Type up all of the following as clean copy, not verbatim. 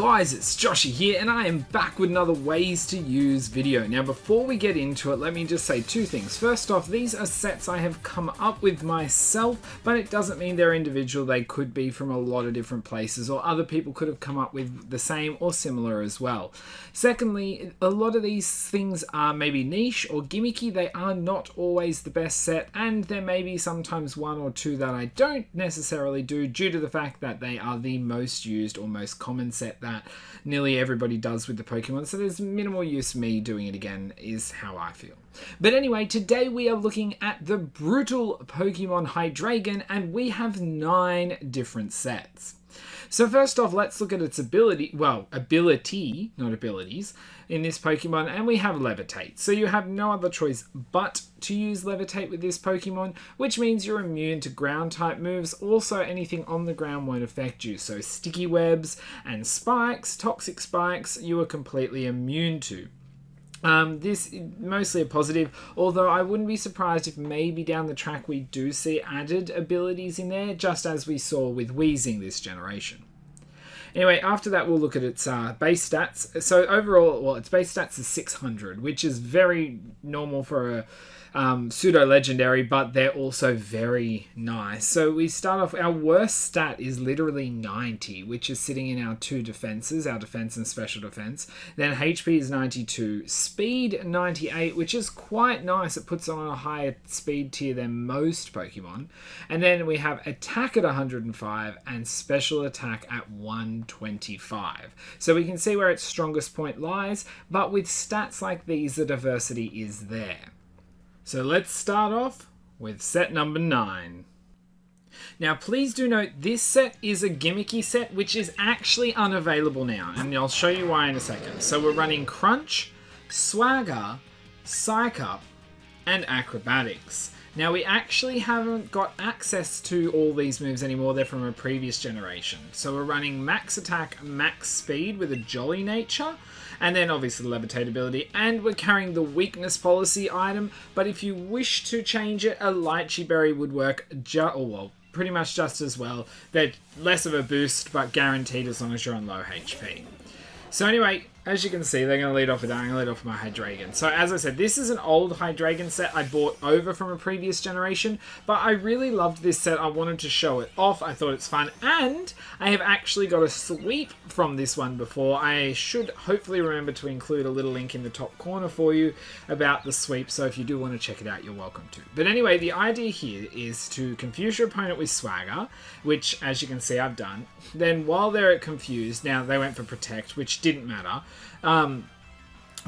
guys, it's Joshy here and I am back with another ways to use video. Now before we get into it, let me just say two things. First off, these are sets I have come up with myself, but it doesn't mean they're individual. They could be from a lot of different places, or other people could have come up with the same or similar as well. Secondly, a lot of these things are maybe niche or gimmicky. They are not always the best set, and there may be sometimes one or two that I don't necessarily do due to the fact that they are the most used or most common set that nearly everybody does with the Pokemon, so there's minimal use me doing it again, is how I feel. But anyway, today we are looking at the brutal Pokemon Hydreigon, and we have 9 different sets. So first off, let's look at its ability, not abilities, in this Pokemon, and we have Levitate. So you have no other choice but to use Levitate with this Pokemon, which means you're immune to ground type moves. Also, anything on the ground won't affect you. So sticky webs and spikes, toxic spikes, you are completely immune to. This is mostly a positive, although I wouldn't be surprised if maybe down the track we do see added abilities in there, just as we saw with Weezing this generation. Anyway, after that we'll look at its base stats. So overall, well, its base stats is 600, which is very normal for a pseudo-legendary, but they're also very nice. So we start off, our worst stat is literally 90, which is sitting in our 2 defenses, our defense and special defense. Then HP is 92, speed 98, which is quite nice. It puts on a higher speed tier than most Pokemon. And then we have attack at 105 and special attack at 125. So we can see where its strongest point lies, but with stats like these, the diversity is there. So let's start off with set number 9. Now please do note this set is a gimmicky set which is actually unavailable now, and I'll show you why in a second. So we're running Crunch, Swagger, Psych Up, and Acrobatics. Now we actually haven't got access to all these moves anymore, they're from a previous generation. So we're running Max Attack, Max Speed with a Jolly Nature, and then obviously the Levitate ability, and we're carrying the Weakness Policy item, but if you wish to change it, a Lychee Berry would work pretty much just as well. They're less of a boost, but guaranteed as long as you're on low HP. So anyway, as you can see, they're going to lead off with that. I'm going to lead off with my Hydreigon. So as I said, this is an old Hydreigon set I bought over from a previous generation, but I really loved this set. I wanted to show it off. I thought it's fun, and I have actually got a sweep from this one before. I should hopefully remember to include a little link in the top corner for you about the sweep, so if you do want to check it out, you're welcome to. But anyway, the idea here is to confuse your opponent with Swagger, which, as you can see, I've done. Then while they're confused, now they went for Protect, which didn't matter.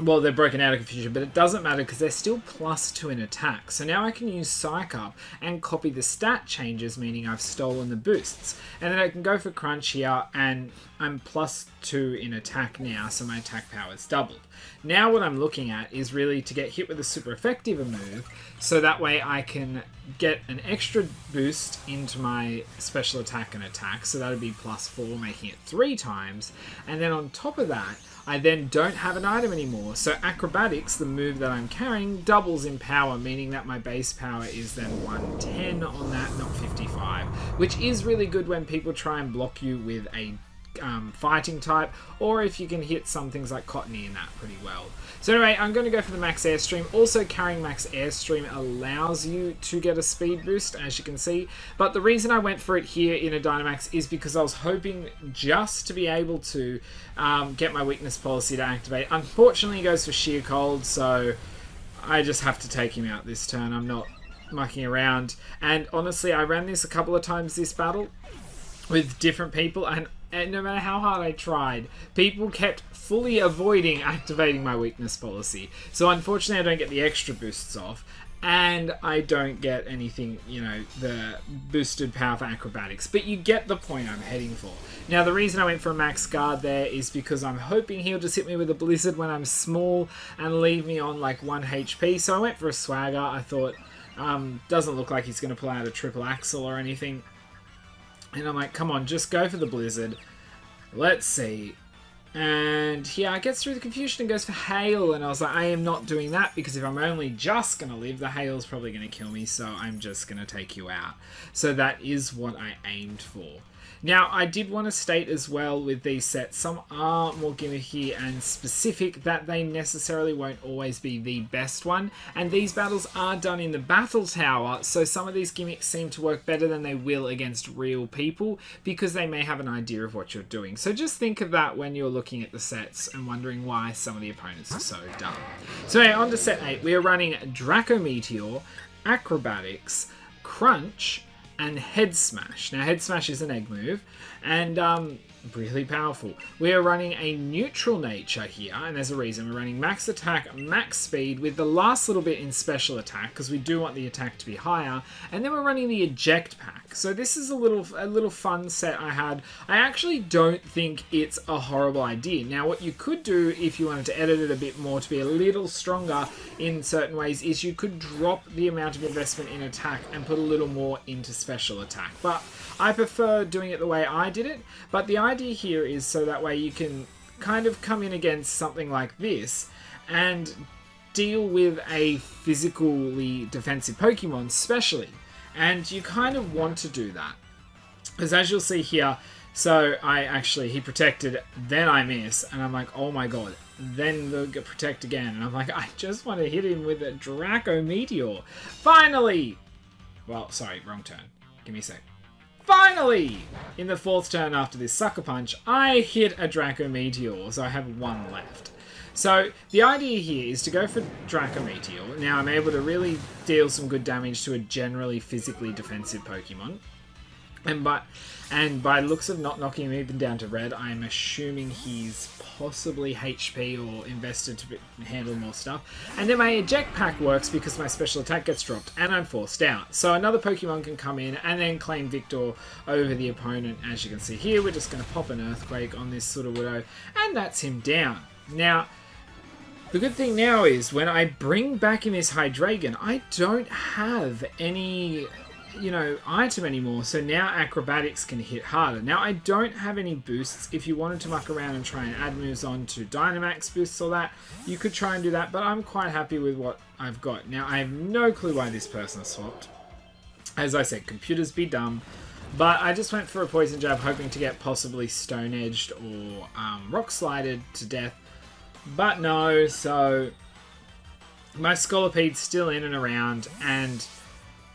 Well, they're broken out of confusion, but it doesn't matter because they're still +2 in attack. So now I can use Psych Up and copy the stat changes, meaning I've stolen the boosts. And then I can go for Crunch here, and I'm +2 in attack now, so my attack power is doubled. Now what I'm looking at is really to get hit with a super effective move, so that way I can get an extra boost into my special attack and attack, so that would be +4, making it 3 times. And then on top of that, I then don't have an item anymore. So Acrobatics, the move that I'm carrying, doubles in power, meaning that my base power is then 110 on that, not 55, which is really good when people try and block you with a fighting type, or if you can hit some things like Cottony in that pretty well. So anyway, I'm going to go for the Max Airstream. Also, carrying Max Airstream allows you to get a speed boost, as you can see, but the reason I went for it here in a Dynamax is because I was hoping just to be able to get my Weakness Policy to activate. Unfortunately, he goes for Sheer Cold, so I just have to take him out this turn. I'm not mucking around, and honestly, I ran this a couple of times this battle with different people, and no matter how hard I tried, people kept fully avoiding activating my Weakness Policy. So unfortunately, I don't get the extra boosts off, and I don't get anything, the boosted power for Acrobatics. But you get the point I'm heading for. Now, the reason I went for a Max Guard there is because I'm hoping he'll just hit me with a Blizzard when I'm small and leave me on like 1 HP. So I went for a Swagger. I thought, doesn't look like he's going to pull out a triple axle or anything. And I'm like, come on, just go for the Blizzard. Let's see. And yeah, it gets through the confusion and goes for Hail. And I was like, I am not doing that, because if I'm only just going to live, the Hail's probably going to kill me. So I'm just going to take you out. So that is what I aimed for. Now, I did want to state as well with these sets, some are more gimmicky and specific, that they necessarily won't always be the best one. And these battles are done in the battle tower, so some of these gimmicks seem to work better than they will against real people, because they may have an idea of what you're doing. So just think of that when you're looking at the sets and wondering why some of the opponents are so dumb. So anyway, on to set 8. We are running Draco Meteor, Acrobatics, Crunch, and Head Smash. Now, Head Smash is an egg move, and really powerful. We are running a neutral nature here, and there's a reason. We're running max attack, max speed, with the last little bit in special attack, because we do want the attack to be higher, and then we're running the eject pack. So this is a little fun set I had. I actually don't think it's a horrible idea. Now, what you could do if you wanted to edit it a bit more to be a little stronger in certain ways is you could drop the amount of investment in attack and put a little more into special attack. But I prefer doing it the way I did it, but the idea here is so that way you can kind of come in against something like this and deal with a physically defensive Pokemon specially. And you kind of want to do that. Because as you'll see here, so he protected, then I miss, and I'm like, oh my god. Then they'll get protect again, and I'm like, I just want to hit him with a Draco Meteor. Finally! Well, sorry, wrong turn. Give me a sec. Finally! In the 4th turn after this Sucker Punch, I hit a Draco Meteor, so I have 1 left. So the idea here is to go for Draco Meteor. Now I'm able to really deal some good damage to a generally physically defensive Pokemon. And by looks of not knocking him even down to red, I'm assuming he's possibly HP or invested to handle more stuff. And then my eject pack works because my special attack gets dropped and I'm forced out. So another Pokemon can come in and then claim victor over the opponent. As you can see here, we're just going to pop an Earthquake on this Sudowoodo, and that's him down. Now, the good thing now is when I bring back in this Hydreigon, I don't have any item anymore, so now Acrobatics can hit harder. Now, I don't have any boosts. If you wanted to muck around and try and add moves on to Dynamax boosts or that, you could try and do that, but I'm quite happy with what I've got. Now, I have no clue why this person swapped. As I said, computers be dumb, but I just went for a Poison Jab, hoping to get possibly Stone Edged or Rock Slided to death, but no, so my Scolopede's still in and around, and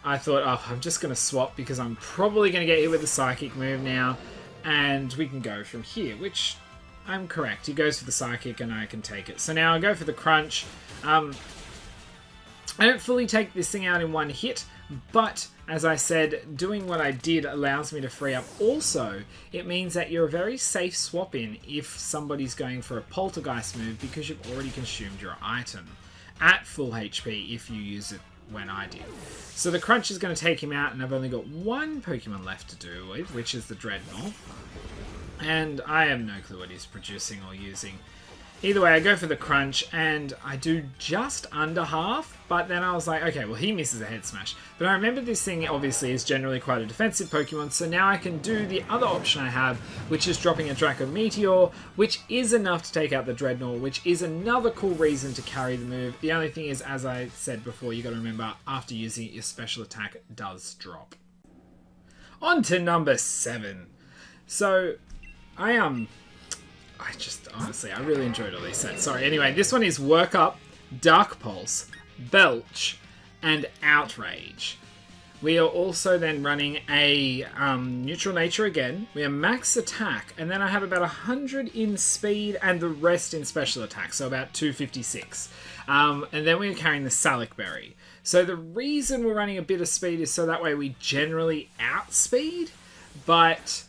I thought, oh, I'm just going to swap because I'm probably going to get hit with the Psychic move now, and we can go from here, which I'm correct. He goes for the Psychic and I can take it. So now I go for the Crunch. I don't fully take this thing out in one hit, but as I said, doing what I did allows me to free up. Also, it means that you're a very safe swap in if somebody's going for a Poltergeist move because you've already consumed your item at full HP if you use it when I did. So the Crunch is going to take him out, and I've only got 1 Pokemon left to do with, which is the Dreadnought. And I have no clue what he's producing or using. Either way, I go for the Crunch, and I do just under half, but then I was like, okay, well, he misses a Head Smash. But I remember this thing, obviously, is generally quite a defensive Pokemon, so now I can do the other option I have, which is dropping a Draco Meteor, which is enough to take out the Dreadnought, which is another cool reason to carry the move. The only thing is, as I said before, you got to remember, after using it, your special attack does drop. On to number 7. So, honestly, I really enjoyed all these sets. Sorry, anyway, this one is Work Up, Dark Pulse, Belch, and Outrage. We are also then running a Neutral Nature again. We are max attack, and then I have about 100 in speed and the rest in special attack, so about 256. And then we're carrying the Salak Berry. So the reason we're running a bit of speed is so that way we generally outspeed, but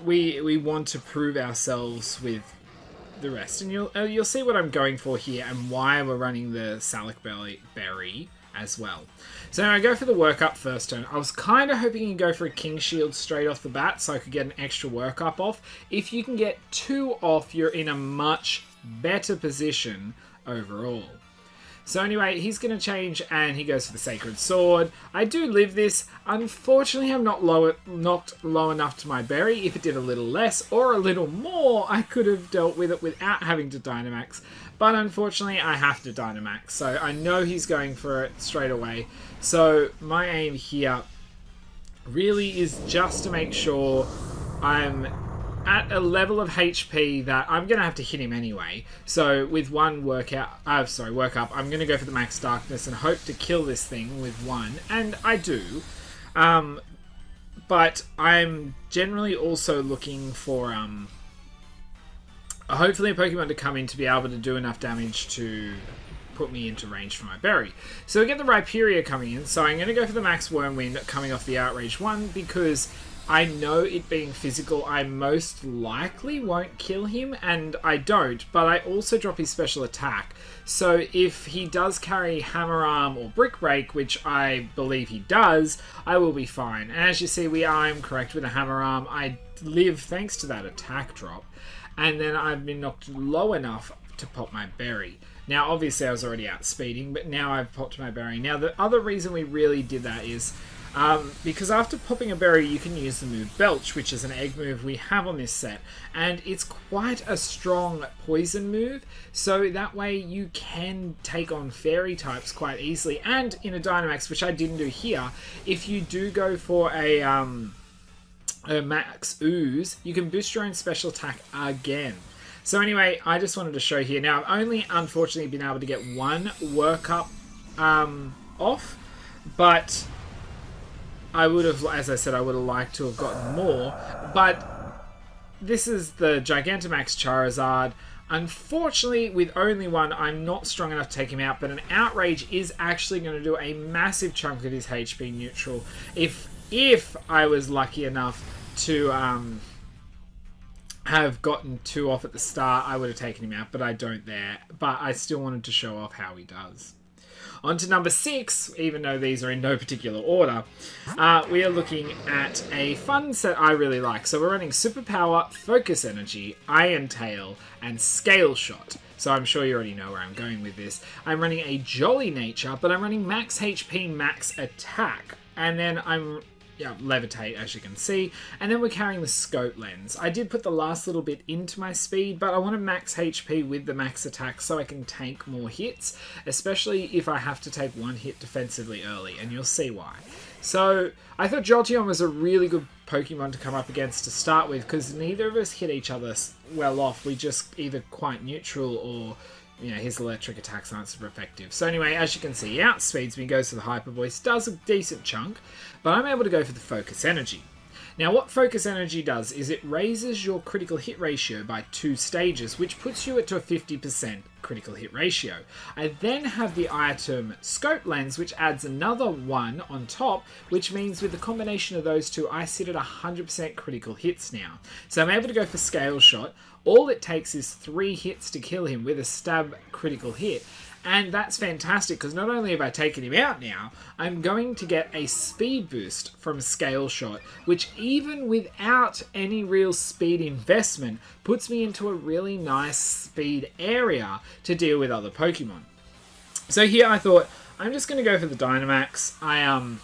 we want to prove ourselves with the rest. And you'll see what I'm going for here and why we're running the Salak Berry as well. So now I go for the Work Up first turn. I was kind of hoping you go for a King Shield straight off the bat so I could get an extra Work Up off. If you can get 2 off, you're in a much better position overall. So anyway, he's going to change and he goes for the Sacred Sword. I do live this. Unfortunately, I'm not low enough to my berry. If it did a little less or a little more, I could have dealt with it without having to Dynamax. But unfortunately, I have to Dynamax. So I know he's going for it straight away. So my aim here really is just to make sure I'm at a level of HP that I'm going to have to hit him anyway. So with one work up, I'm going to go for the Max Darkness and hope to kill this thing with one. And I do. But I'm generally also looking for hopefully a Pokemon to come in to be able to do enough damage to put me into range for my berry. So we get the Rhyperior coming in, so I'm going to go for the Max Wormwind coming off the Outrage 1 because I know it being physical, I most likely won't kill him, and I don't, but I also drop his special attack. So if he does carry Hammer Arm or Brick Break, which I believe he does, I will be fine. And as you see, I'm correct with a Hammer Arm. I live thanks to that attack drop, and then I've been knocked low enough to pop my berry. Now, obviously, I was already outspeeding, but now I've popped my berry. Now, the other reason we really did that is because after popping a berry, you can use the move Belch, which is an egg move we have on this set. And it's quite a strong poison move, so that way you can take on fairy types quite easily. And in a Dynamax, which I didn't do here, if you do go for a Max Ooze, you can boost your own special attack again. So anyway, I just wanted to show here. Now, I've only, unfortunately, been able to get one workup off, but I would have, as I said, I would have liked to have gotten more. But this is the Gigantamax Charizard. Unfortunately, with only one, I'm not strong enough to take him out, but an Outrage is actually going to do a massive chunk of his HP neutral. If I was lucky enough to have gotten 2 off at the start, I would have taken him out, but I don't there. But I still wanted to show off how he does. On to number 6, even though these are in no particular order, we are looking at a fun set I really like. So we're running Superpower, Focus Energy, Iron Tail, and Scale Shot. So I'm sure you already know where I'm going with this. I'm running a Jolly Nature, but I'm running Max HP, Max Attack. And then I'm Levitate, as you can see, and then we're carrying the Scope Lens. I did put the last little bit into my speed, but I want to max HP with the max attack so I can tank more hits, especially if I have to take one hit defensively early, and you'll see why. So I thought Jolteon was a really good Pokemon to come up against to start with, because neither of us hit each other well off. We just either quite neutral or his electric attacks aren't super effective. So anyway, as you can see, he outspeeds me, goes to the Hyper Voice, does a decent chunk, but I'm able to go for the Focus Energy. Now, what Focus Energy does is it raises your critical hit ratio by 2 stages, which puts you at a 50% critical hit ratio. I then have the item Scope Lens, which adds another 1 on top, which means with the combination of those two, I sit at 100% critical hits now. So I'm able to go for Scale Shot. All it takes is 3 hits to kill him with a stab critical hit. And that's fantastic, because not only have I taken him out now, I'm going to get a speed boost from Scale Shot, which even without any real speed investment, puts me into a really nice speed area to deal with other Pokemon. So here I thought, I'm just going to go for the Dynamax. I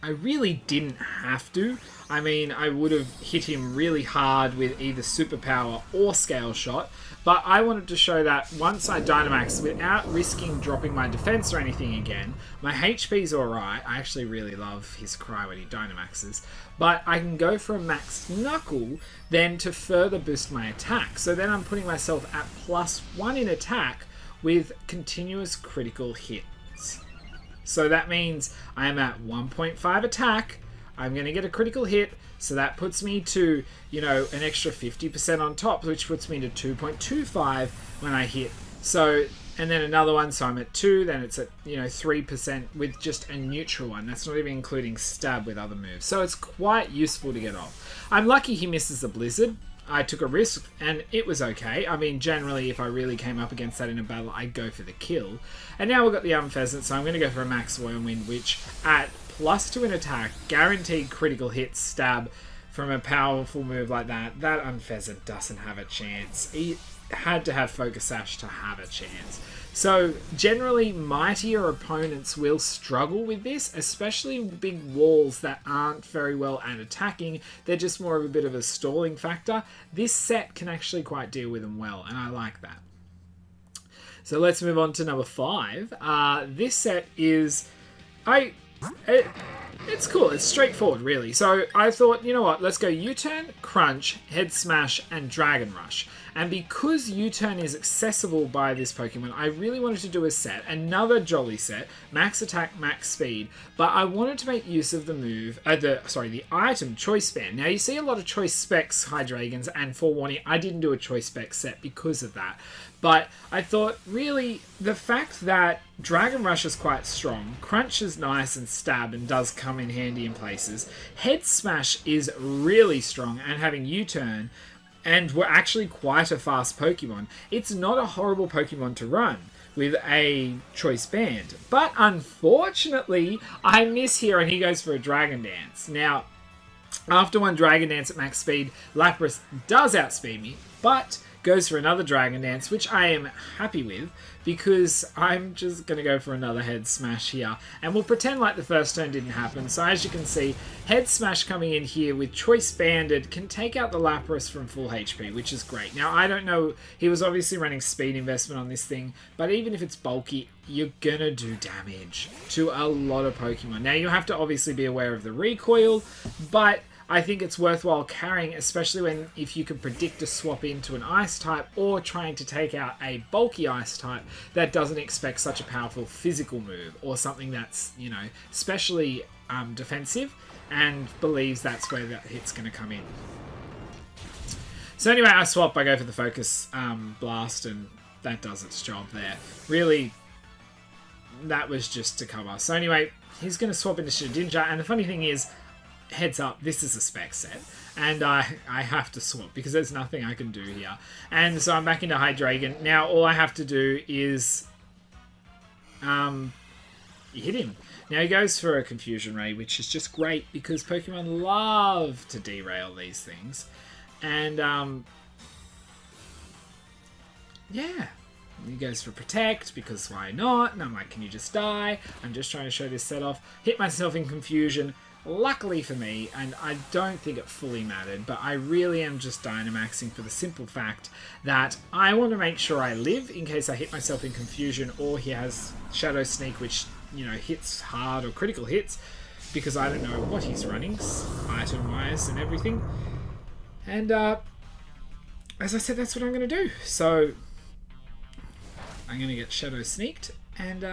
really didn't have to. I mean, I would have hit him really hard with either Superpower or Scale Shot, but I wanted to show that once I Dynamax, without risking dropping my defense or anything again, my HP's alright. I actually really love his cry when he Dynamaxes, but I can go for a Max Knuckle then to further boost my attack. So then I'm putting myself at +1 in attack with continuous critical hits. So that means I am at 1.5 attack, I'm going to get a critical hit, so that puts me to, an extra 50% on top, which puts me to 2.25 when I hit. So, and then another one, so I'm at 2, then it's at, 3% with just a neutral one. That's not even including stab with other moves. So it's quite useful to get off. I'm lucky he misses the Blizzard. I took a risk, and it was okay. I mean, generally, if I really came up against that in a battle, I'd go for the kill. And now we've got the Unpheasant, so I'm going to go for a Max Wormwind, which at +2 in attack, guaranteed critical hit stab from a powerful move like that. That Unpheasant doesn't have a chance. He had to have Focus Sash to have a chance. So generally, mightier opponents will struggle with this, especially big walls that aren't very well at attacking. They're just more of a bit of a stalling factor. This set can actually quite deal with them well, and I like that. So let's move on to number 5. This set is... It's cool. It's straightforward, really. So I thought, you know what? Let's go U-turn, Crunch, Head Smash, and Dragon Rush. And because U-turn is accessible by this Pokemon, I really wanted to do a set, another Jolly set, Max Attack, Max Speed. But I wanted to make use of the move, the item Choice Band. Now you see a lot of Choice Specs Hydreigons, and forewarning, I didn't do a Choice Spec set because of that. But I thought, really, the fact that Dragon Rush is quite strong, Crunch is nice and stab and does come in handy in places, Head Smash is really strong, and having U-turn, and we're actually quite a fast Pokemon, it's not a horrible Pokemon to run with a Choice Band. But unfortunately, I miss here, and he goes for a Dragon Dance. Now, after one Dragon Dance at max speed, Lapras does outspeed me, but goes for another Dragon Dance, which I am happy with, because I'm just going to go for another Head Smash here. And we'll pretend like the first turn didn't happen. So as you can see, Head Smash coming in here with Choice Banded can take out the Lapras from full HP, which is great. Now, I don't know, he was obviously running speed investment on this thing, but even if it's bulky, you're going to do damage to a lot of Pokemon. Now, you have to obviously be aware of the recoil, but I think it's worthwhile carrying, especially if you can predict a swap into an ice type or trying to take out a bulky ice type that doesn't expect such a powerful physical move, or something that's, you know, especially defensive and believes that's where that hit's going to come in. So anyway, I swap, I go for the Focus Blast, and that does its job there. Really, that was just to cover. So anyway, he's going to swap into Shedinja, and the funny thing is, heads up, this is a spec set, and I have to swap because there's nothing I can do here. And so I'm back into Hydreigon. Now all I have to do is hit him. Now he goes for a Confusion Ray, which is just great because Pokemon love to derail these things. And yeah, he goes for Protect because why not? And I'm like, can you just die? I'm just trying to show this set off. Hit myself in Confusion. Luckily for me, and I don't think it fully mattered, but I really am just Dynamaxing for the simple fact that I want to make sure I live in case I hit myself in Confusion, or he has Shadow Sneak, which, you know, hits hard, or critical hits, because I don't know what he's running, item-wise and everything. And, as I said, that's what I'm going to do. So, I'm going to get Shadow Sneaked, and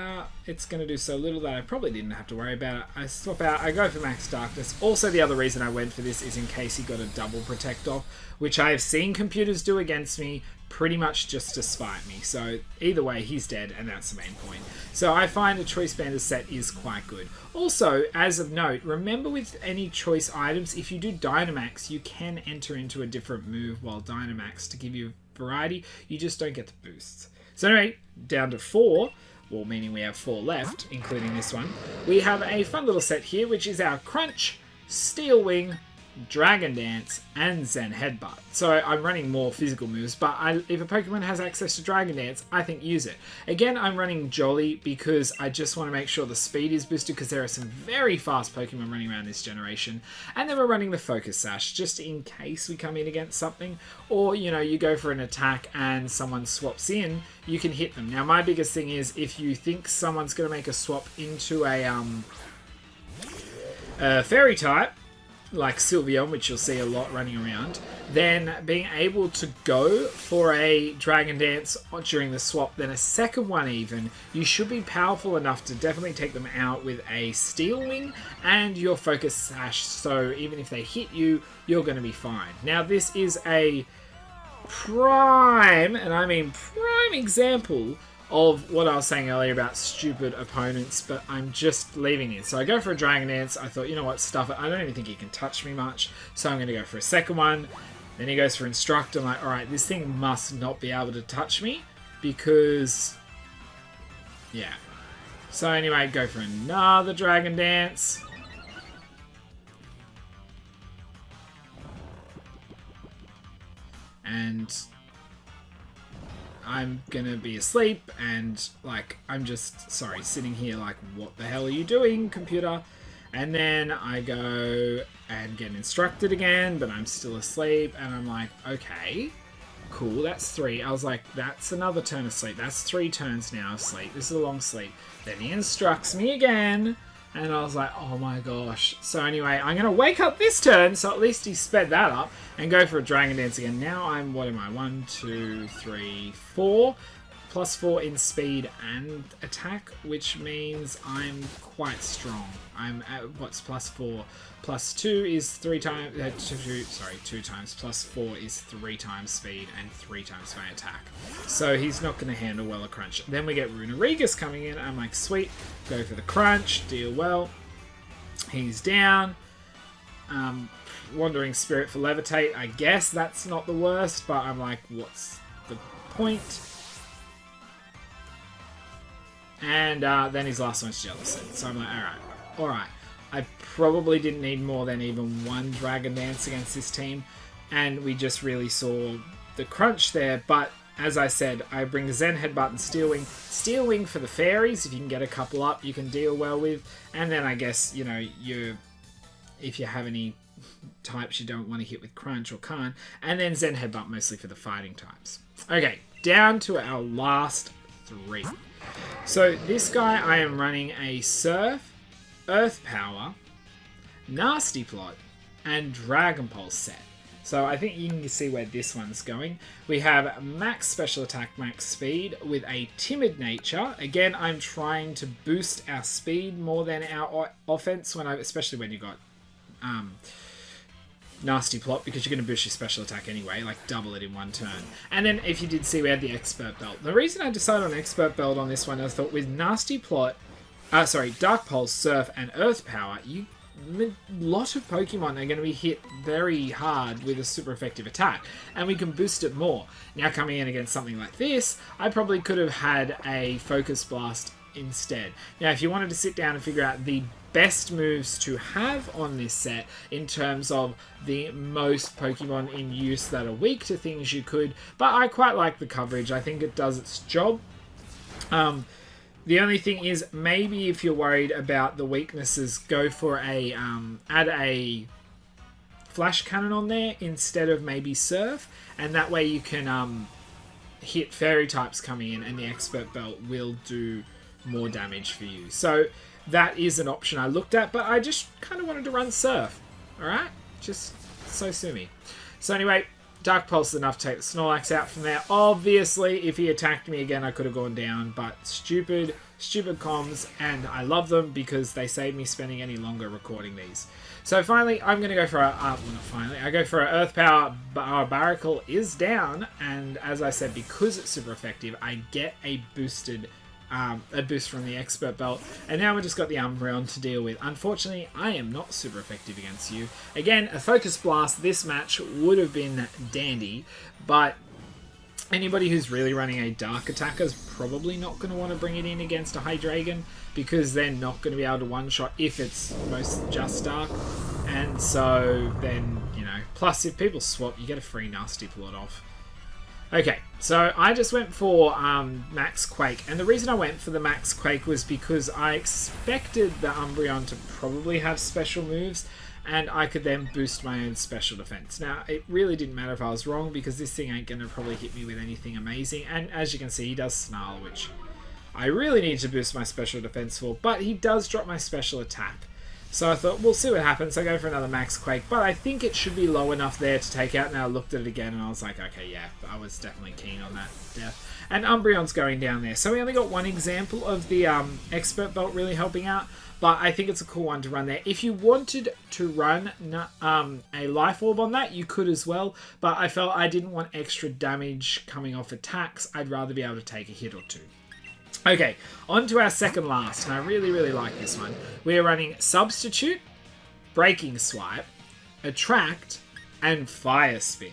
it's going to do so little that I probably didn't have to worry about it. I swap out, I go for Max Darkness. Also, the other reason I went for this is in case he got a double Protect off, which I have seen computers do against me pretty much just to spite me. So either way, he's dead, and that's the main point. So I find a Choice Banded set is quite good. Also, as of note, remember with any choice items, if you do Dynamax, you can enter into a different move while Dynamax to give you variety. You just don't get the boosts. So anyway, down to 4. Well, meaning we have 4 left, including this one. We have a fun little set here, which is our Crunch, Steel Wing, Dragon Dance, and Zen Headbutt. So I'm running more physical moves, but if a Pokemon has access to Dragon Dance, I think use it. Again, I'm running Jolly because I just want to make sure the speed is boosted because there are some very fast Pokemon running around this generation. And then we're running the Focus Sash just in case we come in against something, or, you know, you go for an attack and someone swaps in, you can hit them. Now, my biggest thing is if you think someone's going to make a swap into a Fairy type, like Sylveon, which you'll see a lot running around, then being able to go for a Dragon Dance during the swap, then a second one even, you should be powerful enough to definitely take them out with a Steel Wing and your Focus Sash, so even if they hit you, you're going to be fine. Now this is a prime, and I mean prime example of what I was saying earlier about stupid opponents, but I'm just leaving it. So I go for a Dragon Dance. I thought, you know what, stuff it. I don't even think he can touch me much, so I'm going to go for a second one. Then he goes for Instruct. I'm like, alright, this thing must not be able to touch me, because, yeah. So anyway, go for another Dragon Dance. And I'm gonna be asleep, and like I'm just sitting here like, what the hell are you doing, computer? And then I go and get instructed again, but I'm still asleep, and I'm like, okay, cool, that's 3. I was like, that's another turn of sleep. That's 3 turns now of sleep. This is a long sleep. Then he instructs me again. And I was like, oh my gosh. So anyway, I'm going to wake up this turn, so at least he sped that up, and go for a Dragon Dance again. Now I'm, what am I? 1, 2, 3, 4. +4 in speed and attack, which means I'm quite strong. I'm at, what's +4? +2 is 2 times, 2 times, +4 is 3 times speed and 3 times my attack. So he's not going to handle well a crunch. Then we get Runarigus coming in. I'm like, sweet, go for the crunch, deal well. He's down. Wandering Spirit for Levitate. I guess that's not the worst, but I'm like, what's the point? And then his last one's Jellicent. So I'm like, alright. I probably didn't need more than even one Dragon Dance against this team. And we just really saw the crunch there. But as I said, I bring the Zen Headbutt and Steel Wing. Steel Wing for the fairies. If you can get a couple up, you can deal well with. And then I guess, you know, if you have any types you don't want to hit with crunch or can't. And then Zen Headbutt mostly for the fighting types. Okay, down to our last 3. So this guy, I am running a Surf, Earth Power, Nasty Plot, and Dragon Pulse set. So I think you can see where this one's going. We have max special attack, max speed with a timid nature. Again, I'm trying to boost our speed more than our offense, especially when you got Nasty Plot, because you're going to boost your special attack anyway, like double it in one turn. And then if you did see, we had the Expert Belt. The reason I decided on Expert Belt on this one, I thought with Nasty Plot, Dark Pulse, Surf, and Earth Power, a lot of Pokemon are going to be hit very hard with a super effective attack, and we can boost it more. Now coming in against something like this, I probably could have had a Focus Blast instead. Now if you wanted to sit down and figure out the best moves to have on this set in terms of the most Pokemon in use that are weak to things, you could, but I quite like the coverage. I think it does its job. The only thing is, maybe if you're worried about the weaknesses, go for a add a Flash Cannon on there instead of maybe Surf, and that way you can hit Fairy types coming in, and the Expert Belt will do more damage for you. So that is an option I looked at, but I just kind of wanted to run Surf. Alright? Just so sue me. So anyway, Dark Pulse is enough to take the Snorlax out from there. Obviously, if he attacked me again, I could have gone down, but stupid comms, and I love them because they save me spending any longer recording these. So finally, I'm going to go for I go for an Earth Power. Our Barracle is down, and as I said, because it's super effective, I get a boost from the Expert Belt, and now we've just got the Umbreon to deal with. Unfortunately, I am not super effective against you. Again, a Focus Blast this match would have been dandy, but anybody who's really running a Dark Attacker is probably not going to want to bring it in against a Hydreigon, because they're not going to be able to one-shot if it's most just Dark. And so then, you know, plus if people swap, you get a free Nasty Plot off. Okay, so I just went for Max Quake, and the reason I went for the Max Quake was because I expected the Umbreon to probably have special moves, and I could then boost my own special defense. Now, it really didn't matter if I was wrong, because this thing ain't going to probably hit me with anything amazing, and as you can see, he does Snarl, which I really need to boost my special defense for, but he does drop my special attack. So I thought, we'll see what happens. So I go for another Max Quake, but I think it should be low enough there to take out. And I looked at it again, and I was like, okay, yeah, I was definitely keen on that death. And Umbreon's going down there. So we only got one example of the Expert Belt really helping out, but I think it's a cool one to run there. If you wanted to run a Life Orb on that, you could as well, but I felt I didn't want extra damage coming off attacks. I'd rather be able to take a hit or two. Okay, on to our second last, and I really, really like this one. We are running Substitute, Breaking Swipe, Attract, and Fire Spin.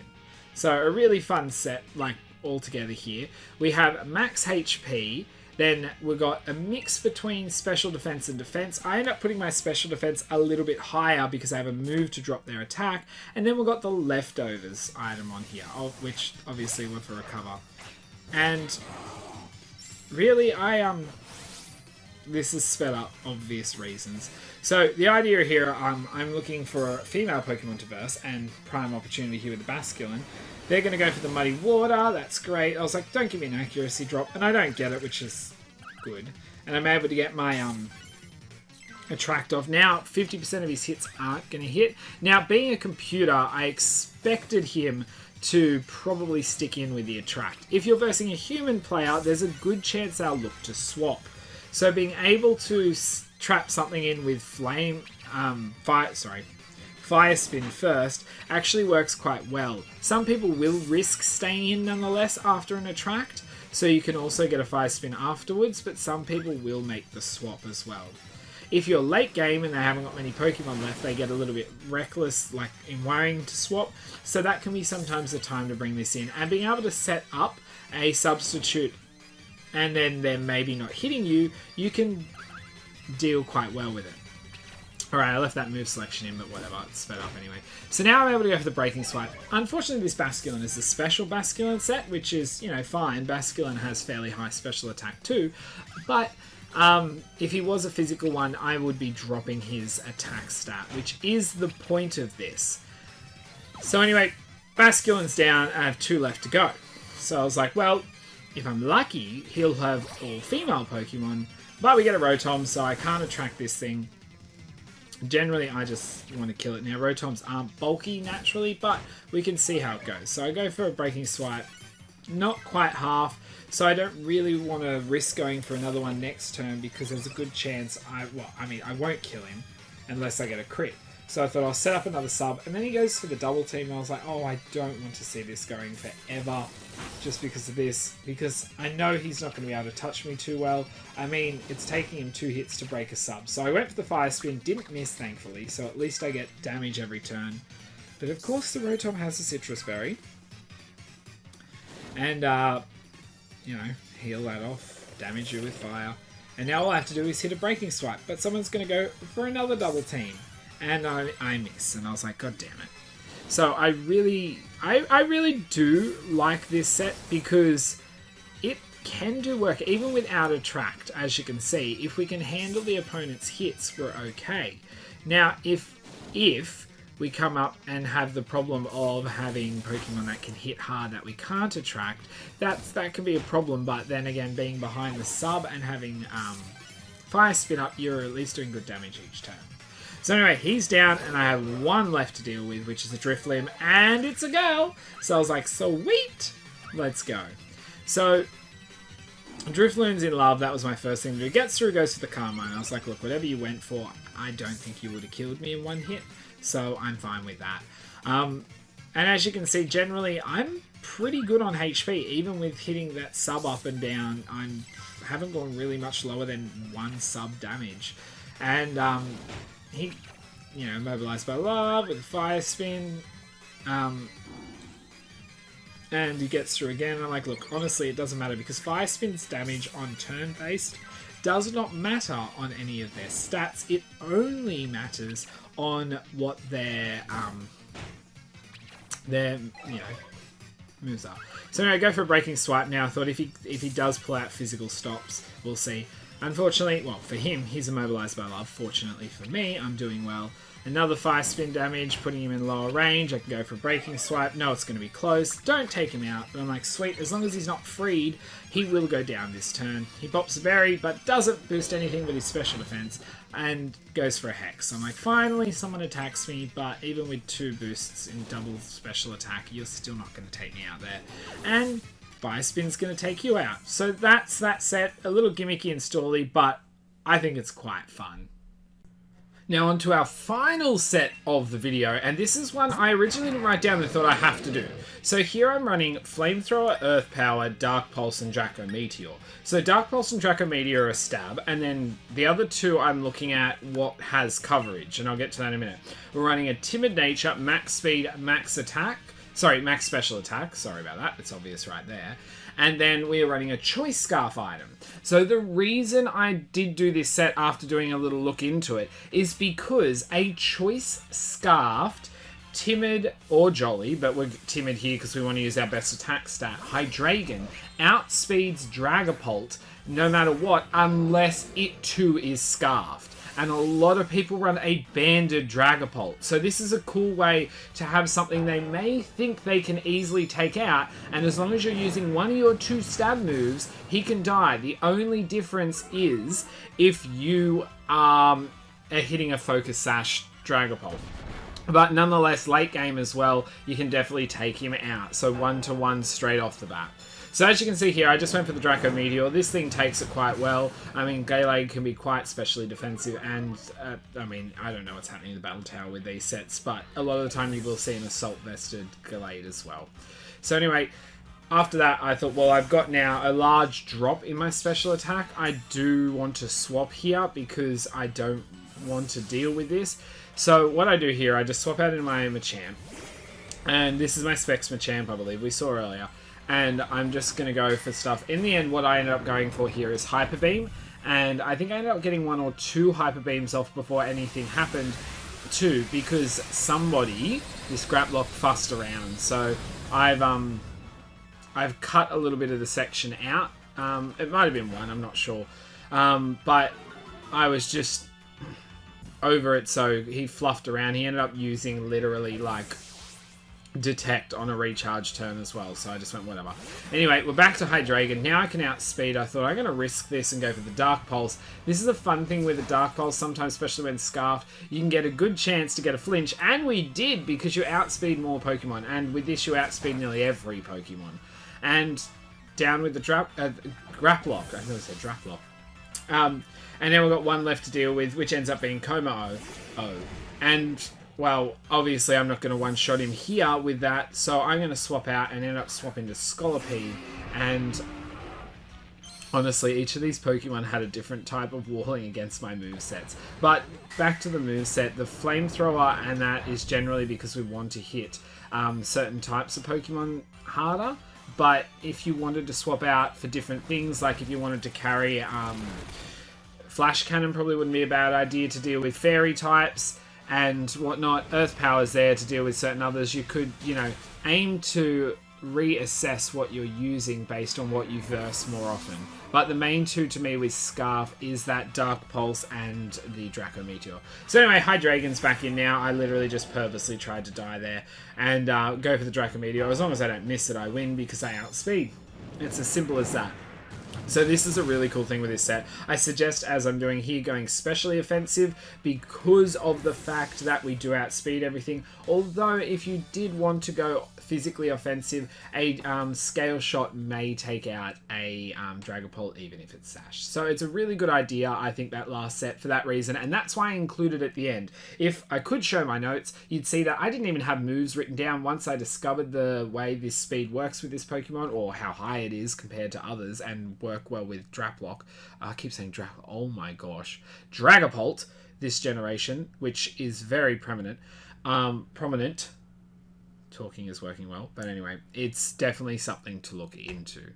So a really fun set, like, all together here. We have max HP, then we've got a mix between Special Defense and Defense. I end up putting my Special Defense a little bit higher because I have a move to drop their attack, and then we've got the Leftovers item on here, which obviously were for Recover. And really, this is sped up, obvious reasons. So the idea here, I'm looking for a female Pokemon to verse, and prime opportunity here with the Basculin. They're going to go for the Muddy Water, that's great. I was like, don't give me an accuracy drop, and I don't get it, which is good. And I'm able to get my Attract off. Now, 50% of his hits aren't going to hit. Now, being a computer, I expected him to probably stick in with the Attract. If you're versing a human player, there's a good chance they'll look to swap. So being able to trap something in with Fire Spin first actually works quite well. Some people will risk staying in nonetheless after an Attract, so you can also get a Fire Spin afterwards, but some people will make the swap as well. If you're late game and they haven't got many Pokemon left, they get a little bit reckless, like in worrying to swap. So that can be sometimes the time to bring this in. And being able to set up a substitute and then they're maybe not hitting you, you can deal quite well with it. Alright, I left that move selection in, but whatever, it's sped up anyway. So now I'm able to go for the Breaking Swipe. Unfortunately, this Basculin is a special Basculin set, which is, fine. Basculin has fairly high special attack too, but if he was a physical one, I would be dropping his attack stat, which is the point of this. So anyway, Basculin's down, I have 2 left to go. So I was like, well, if I'm lucky, he'll have all female Pokemon, but we get a Rotom, so I can't attract this thing. Generally, I just want to kill it. Now, Rotoms aren't bulky naturally, but we can see how it goes. So I go for a Breaking Swipe, not quite half, so I don't really want to risk going for another one next turn because there's a good chance I won't kill him unless I get a crit. So I thought I'll set up another sub, and then he goes for the double team, and I was like, oh, I don't want to see this going forever just because of this, because I know he's not going to be able to touch me too well. I mean, it's taking him 2 hits to break a sub. So I went for the Fire Spin, didn't miss, thankfully, so at least I get damage every turn. But of course, the Rotom has a Citrus Berry. And, heal that off, damage you with fire. And now all I have to do is hit a Breaking Swipe, but someone's going to go for another double team. And I miss, and I was like, God damn it. So I really do like this set because it can do work, even without Attract, as you can see. If we can handle the opponent's hits, we're okay. Now, if we come up and have the problem of having Pokemon that can hit hard that we can't attract, that can be a problem, but then again, being behind the sub and having Fire Spin up, you're at least doing good damage each turn. So anyway, he's down, and I have 1 left to deal with, which is a Drifloon, and it's a girl! So I was like, sweet! Let's go. So, Drifloon's in love, that was my first thing to do. Gets through, goes for the Carmine. I was like, look, whatever you went for, I don't think you would have killed me in 1 hit, so I'm fine with that. And as you can see, generally, I'm pretty good on HP, even with hitting that sub up and down. I haven't gone really much lower than 1 sub damage. And, he, mobilized by love with a Fire Spin, and he gets through again. And I'm like, look, honestly, it doesn't matter because Fire Spin's damage on turn-based does not matter on any of their stats. It only matters on what their moves are. So anyway, I go for a Breaking Swipe now. I thought if he does pull out physical stops, we'll see. Unfortunately, well, for him, he's immobilized by love. Fortunately for me, I'm doing well. Another Fire Spin damage, putting him in lower range. I can go for a Breaking Swipe. No, it's going to be close. Don't take him out. But I'm like, sweet, as long as he's not freed, he will go down this turn. He pops a berry, but doesn't boost anything but his special defense, and goes for a Hex. So I'm like, finally, someone attacks me, but even with 2 boosts in double special attack, you're still not going to take me out there. And Fire Spin's going to take you out. So that's that set. A little gimmicky and stally, but I think it's quite fun. Now on to our final set of the video, and this is one I originally didn't write down and thought I have to do. So here I'm running Flamethrower, Earth Power, Dark Pulse, and Draco Meteor. So Dark Pulse and Draco Meteor are a stab, and then the other 2 I'm looking at what has coverage, and I'll get to that in a minute. We're running a Timid Nature, Max Speed, Max Attack. Sorry, Max Special Attack. Sorry about that. It's obvious right there. And then we are running a Choice Scarf item. So the reason I did do this set after doing a little look into it is because a Choice Scarfed, Timid or Jolly, but we're Timid here because we want to use our best attack stat, Hydreigon outspeeds Dragapult no matter what, unless it too is Scarfed. And a lot of people run a banded Dragapult. So this is a cool way to have something they may think they can easily take out, and as long as you're using 1 of your 2 stab moves, he can die. The only difference is if you hitting a focus sash Dragapult. But nonetheless, late game as well, you can definitely take him out. So 1-to-1 straight off the bat. So as you can see here, I just went for the Draco Meteor. This thing takes it quite well. I mean, Gallade can be quite specially defensive, and I mean, I don't know what's happening in the Battle Tower with these sets, but a lot of the time you will see an Assault Vested Gallade as well. So anyway, after that, I thought, well, I've got now a large drop in my special attack. I do want to swap here because I don't want to deal with this. So what I do here, I just swap out into my Machamp. And this is my Specs Machamp, I believe, we saw earlier. And I'm just going to go for stuff. In the end, what I ended up going for here is Hyper Beam. And I think I ended up getting 1 or 2 Hyper Beams off before anything happened too. Because somebody, this Graplock, fussed around. So I've cut a little bit of the section out. It might have been 1, I'm not sure. But I was just over it, so he fluffed around. He ended up using literally like Detect on a recharge turn as well, so I just went whatever. Anyway, we're back to Hydreigon. Now I can outspeed. I thought I'm going to risk this and go for the Dark Pulse. This is a fun thing with the Dark Pulse, sometimes, especially when Scarfed, you can get a good chance to get a flinch, and we did because you outspeed more Pokemon, and with this you outspeed nearly every Pokemon. And down with the Graplock. I never said Draplock. And now we've got 1 left to deal with, which ends up being Coma O. And, well, obviously I'm not going to one-shot him here with that, so I'm going to swap out and end up swapping to Scolipede. And honestly, each of these Pokemon had a different type of walling against my movesets. But back to the moveset, the Flamethrower, and that is generally because we want to hit certain types of Pokemon harder. But if you wanted to swap out for different things, like if you wanted to carry Flash Cannon, probably wouldn't be a bad idea to deal with Fairy types and whatnot. Earth Power's there to deal with certain others. You could, you know, aim to reassess what you're using based on what you verse more often. But the main two to me with Scarf is that Dark Pulse and the Draco Meteor. So anyway, Hydreigon's back in now. I literally just purposely tried to die there and go for the Draco Meteor. As long as I don't miss it, I win because I outspeed. It's as simple as that. So this is a really cool thing with this set. I suggest, as I'm doing here, going specially offensive because of the fact that we do outspeed everything. Although if you did want to go physically offensive, a Scale Shot may take out a Dragapult even if it's Sash. So it's a really good idea, I think, that last set for that reason, and that's why I included it at the end. If I could show my notes, you'd see that I didn't even have moves written down once I discovered the way this speed works with this Pokemon, or how high it is compared to others, and work well with Draplock. I keep saying Draplock, oh my gosh. Dragapult, this generation, which is very prominent. Talking is working well, but anyway, it's definitely something to look into.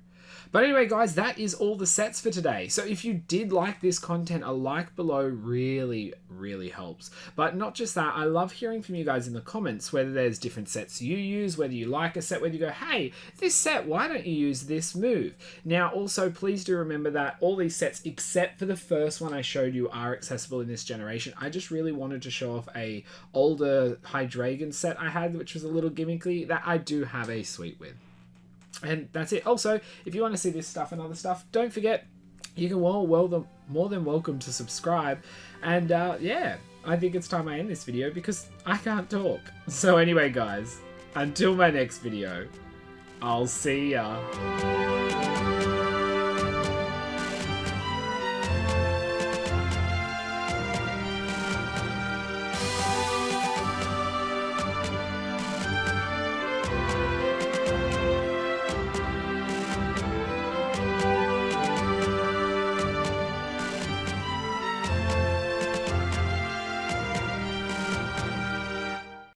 But anyway, guys, that is all the sets for today. So if you did like this content, a like below really, really helps. But not just that, I love hearing from you guys in the comments, whether there's different sets you use, whether you like a set, whether you go, hey, this set, why don't you use this move? Now, also, please do remember that all these sets, except for the first one I showed you, are accessible in this generation. I just really wanted to show off a older Hydreigon set I had, which was a little gimmicky, that I do have a suite with. And that's it. Also, if you want to see this stuff and other stuff, don't forget, you can more than welcome to subscribe. And yeah, I think it's time I end this video because I can't talk. So anyway, guys, until my next video, I'll see ya.